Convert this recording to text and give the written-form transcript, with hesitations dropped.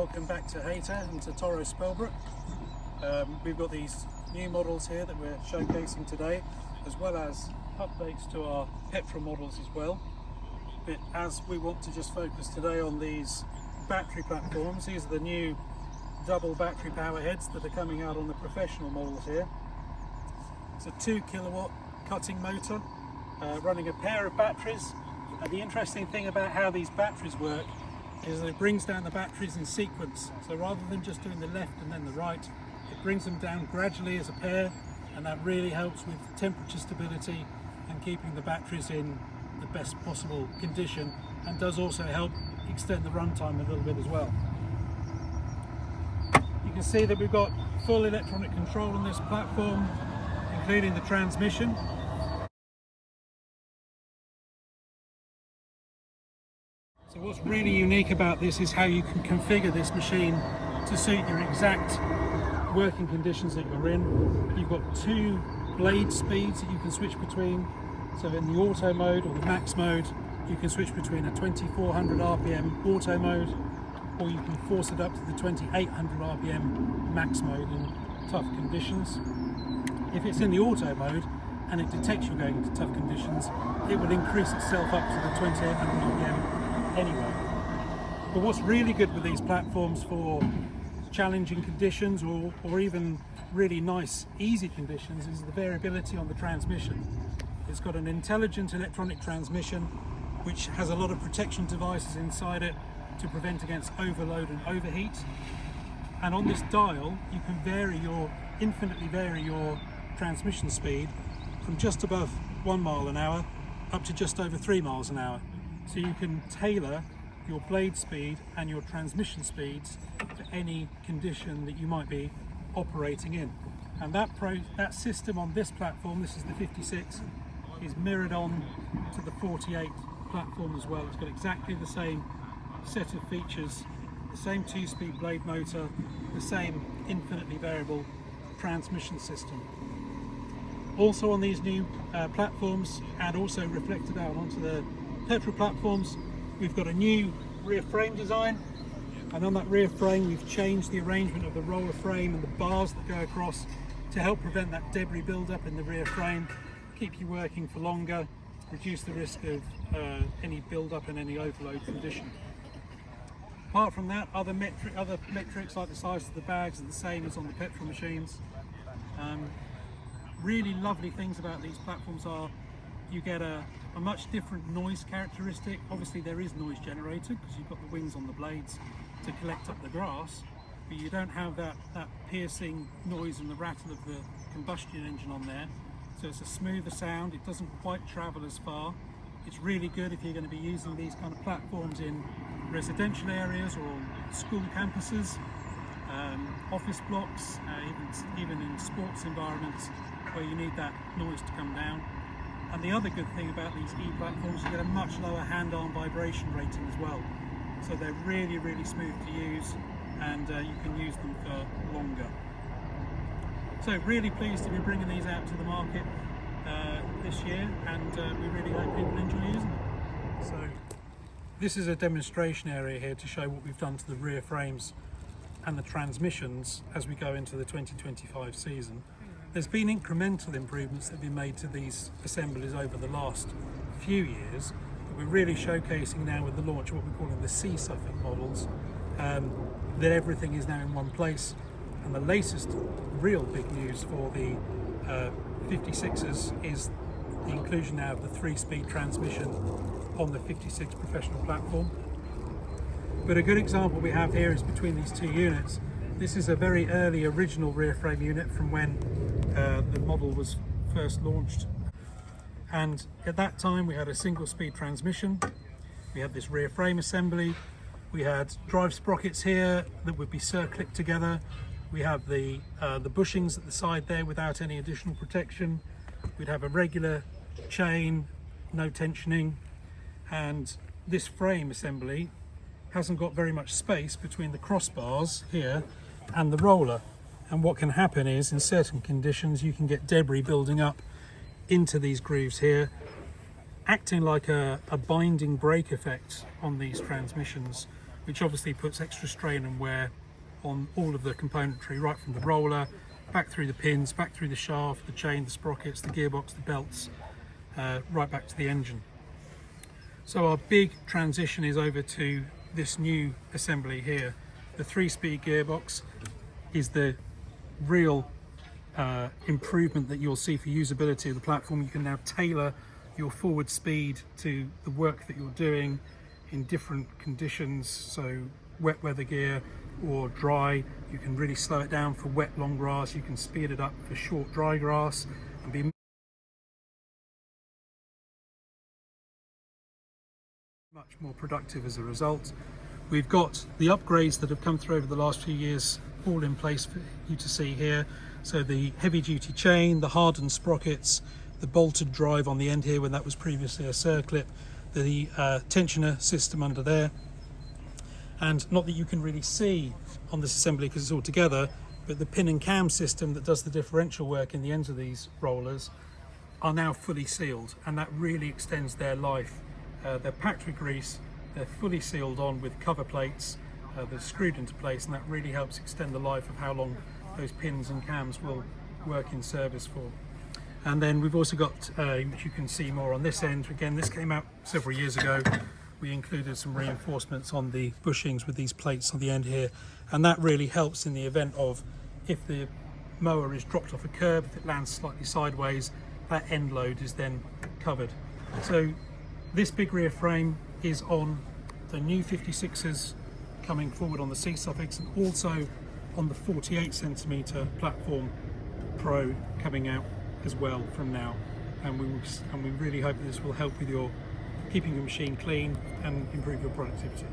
welcome back to Hayter and to Toro Spellbrook. We've got these new models here that we're showcasing today, as well as updates to our petrol models as well. But as we want to just focus today on these battery platforms, these are the new double battery power heads that are coming out on the professional models here. It's a 2 kilowatt cutting motor running a pair of batteries. And the interesting thing about how these batteries work is that it brings down the batteries in sequence. So rather than just doing the left and then the right, it brings them down gradually as a pair, and that really helps with temperature stability and keeping the batteries in the best possible condition, and does also help extend the runtime a little bit as well. You can see that we've got full electronic control on this platform, including the transmission. So what's really unique about this is how you can configure this machine to suit your exact working conditions that you're in. You've got 2 blade speeds that you can switch between. So in the auto mode or the max mode, you can switch between a 2400 RPM auto mode, or you can force it up to the 2800 RPM max mode in tough conditions. If it's in the auto mode and it detects you're going into tough conditions, it will increase itself up to the 2800 RPM anyway. But what's really good with these platforms for challenging conditions or even really nice easy conditions is the variability on the transmission. It's got an intelligent electronic transmission which has a lot of protection devices inside it to prevent against overload and overheat, and on this dial you can infinitely vary your transmission speed from just above 1 mile an hour up to just over 3 miles an hour. So you can tailor your blade speed and your transmission speeds to any condition that you might be operating in. And that system on this platform, this is the 56, is mirrored on to the 48 platform as well. It's got exactly the same set of features, the same 2-speed blade motor, the same infinitely variable transmission system. Also on these new platforms, and also reflected out onto the petrol platforms, we've got a new rear frame design, and on that rear frame we've changed the arrangement of the roller frame and the bars that go across to help prevent that debris build-up in the rear frame, keep you working for longer, reduce the risk of any build-up and any overload condition. Apart from that, other metrics like the size of the bags are the same as on the petrol machines. Really lovely things about these platforms are you get a much different noise characteristic. Obviously there is noise generated because you've got the wings on the blades to collect up the grass, but you don't have that piercing noise and the rattle of the combustion engine on there. So it's a smoother sound, it doesn't quite travel as far. It's really good if you're going to be using these kind of platforms in residential areas or school campuses, office blocks, even in sports environments where you need that noise to come down. And the other good thing about these e-platforms, you get a much lower hand-arm vibration rating as well. So they're really, really smooth to use, and you can use them for longer. So really pleased to be bringing these out to the market this year, and we really hope people enjoy using them. So this is a demonstration area here to show what we've done to the rear frames and the transmissions as we go into the 2025 season. There's been incremental improvements that have been made to these assemblies over the last few years that we're really showcasing now with the launch of what we're calling the C-Suffolk models, that everything is now in one place. And the latest real big news for the 56s is the inclusion now of the 3-speed transmission on the 56 professional platform. But a good example we have here is between these 2 units. This is a very early original rear frame unit from when the model was first launched, and at that time we had a single speed transmission, we had this rear frame assembly, we had drive sprockets here that would be circlipped together, we have the bushings at the side there without any additional protection, we'd have a regular chain, no tensioning, and this frame assembly hasn't got very much space between the crossbars here and the roller. And what can happen is, in certain conditions, you can get debris building up into these grooves here, acting like a binding brake effect on these transmissions, which obviously puts extra strain and wear on all of the componentry, right from the roller, back through the pins, back through the shaft, the chain, the sprockets, the gearbox, the belts, right back to the engine. So our big transition is over to this new assembly here. The 3-speed gearbox is the real improvement that you'll see for usability of the platform. You can now tailor your forward speed to the work that you're doing in different conditions, so wet weather gear or dry. You can really slow it down for wet long grass, you can speed it up for short dry grass and be much more productive as a result. We've got the upgrades that have come through over the last few years all in place for you to see here. So the heavy duty chain, the hardened sprockets, the bolted drive on the end here when that was previously a circlip, the tensioner system under there, and not that you can really see on this assembly because it's all together, but the pin and cam system that does the differential work in the ends of these rollers are now fully sealed, and that really extends their life. They're packed with grease, they're fully sealed on with cover plates, they're screwed into place, and that really helps extend the life of how long those pins and cams will work in service for. And then we've also got, which you can see more on this end, again this came out several years ago, we included some reinforcements on the bushings with these plates on the end here, and that really helps in the event of if the mower is dropped off a curb, if it lands slightly sideways, that end load is then covered. So this big rear frame is on the new 56s coming forward on the C suffix, and also on the 48cm platform Pro coming out as well from now. And we really hope that this will help with your keeping your machine clean and improve your productivity.